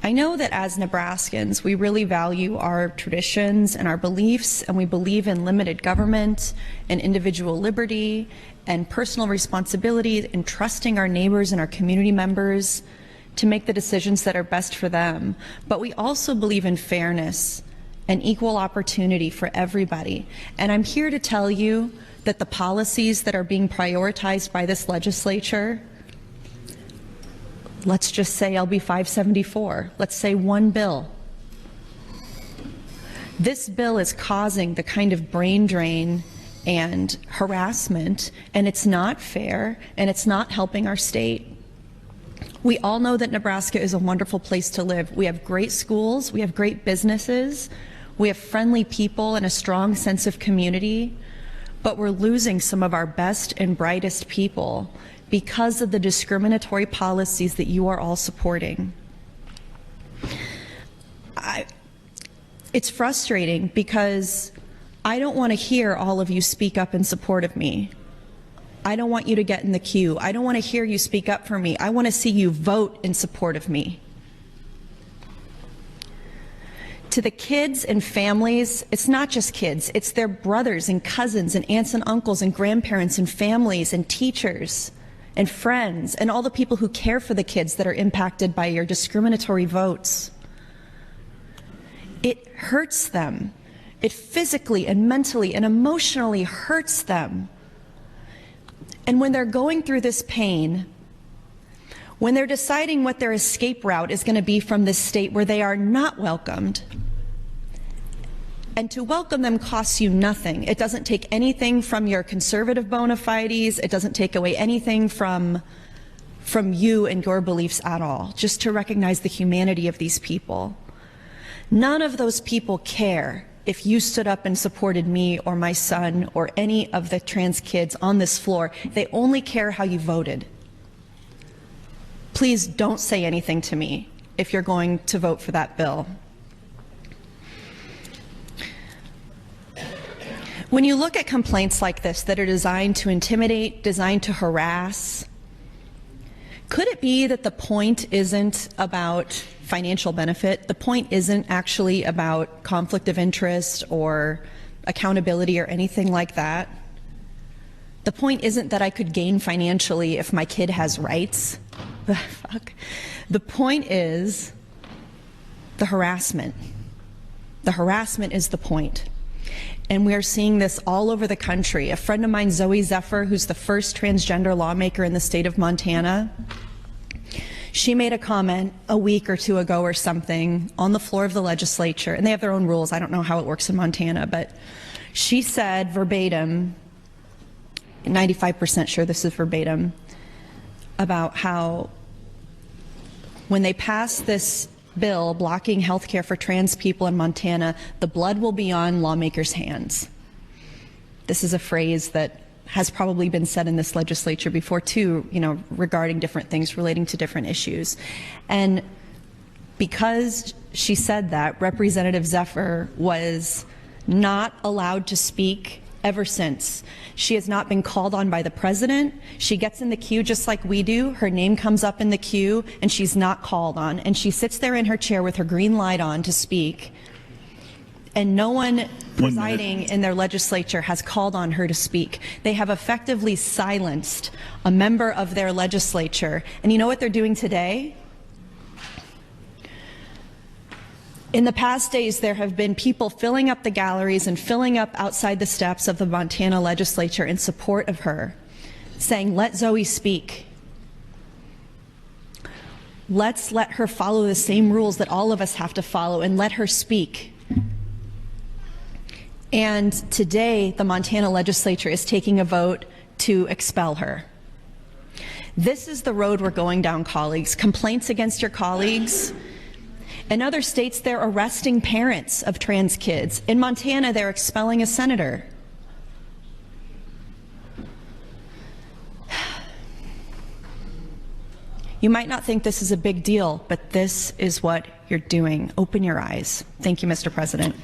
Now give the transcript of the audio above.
I know that as Nebraskans, we really value our traditions and our beliefs, and we believe in limited government and individual liberty and personal responsibility and trusting our neighbors and our community members to make the decisions that are best for them. But we also believe in fairness and equal opportunity for everybody. And I'm here to tell you that the policies that are being prioritized by this legislature, let's just say LB 574, let's say one bill. This bill is causing the kind of brain drain and harassment, and it's not fair, and it's not helping our state. We all know that Nebraska is a wonderful place to live. We have great schools, we have great businesses, we have friendly people and a strong sense of community, but we're losing some of our best and brightest people because of the discriminatory policies that you are all supporting. It's frustrating because I don't want to hear all of you speak up in support of me. I don't want you to get in the queue. I don't want to hear you speak up for me. I want to see you vote in support of me. To the kids and families, it's not just kids, it's their brothers and cousins and aunts and uncles and grandparents and families and teachers and friends and all the people who care for the kids that are impacted by your discriminatory votes. It hurts them. It physically and mentally and emotionally hurts them. And when they're going through this pain, when they're deciding what their escape route is going to be from this state where they are not welcomed, and to welcome them costs you nothing. It doesn't take anything from your conservative bona fides. It doesn't take away anything from you and your beliefs at all, just to recognize the humanity of these people. None of those people care if you stood up and supported me or my son or any of the trans kids on this floor. They only care how you voted. Please don't say anything to me if you're going to vote for that bill. When you look at complaints like this that are designed to intimidate, designed to harass, could it be that the point isn't about financial benefit? The point isn't actually about conflict of interest or accountability or anything like that? The point isn't that I could gain financially if my kid has rights? Fuck. The point is the harassment. The harassment is the point. And we are seeing this all over the country. A friend of mine, Zoe Zephyr, who's the first transgender lawmaker in the state of Montana, she made a comment a week or two ago or something on the floor of the legislature, and they have their own rules. I don't know how it works in Montana, but she said verbatim, 95% sure this is verbatim, about how when they pass this bill blocking health care for trans people in Montana, the blood will be on lawmakers' hands. This is a phrase that has probably been said in this legislature before too, regarding different things relating to different issues. And because she said that, Representative Zephyr was not allowed to speak ever since. She has not been called on by the president. She gets in the queue just like we do. Her name comes up in the queue and she's not called on. And she sits there in her chair with her green light on to speak. And no one presiding in their legislature has called on her to speak. They have effectively silenced a member of their legislature. And you know what they're doing today? In the past days, there have been people filling up the galleries and filling up outside the steps of the Montana legislature in support of her, saying, "Let Zoe speak. Let's let her follow the same rules that all of us have to follow and let her speak." And today, the Montana legislature is taking a vote to expel her. This is the road we're going down, colleagues. Complaints against your colleagues. In other states, they're arresting parents of trans kids. In Montana, they're expelling a senator. You might not think this is a big deal, but this is what you're doing. Open your eyes. Thank you, Mr. President.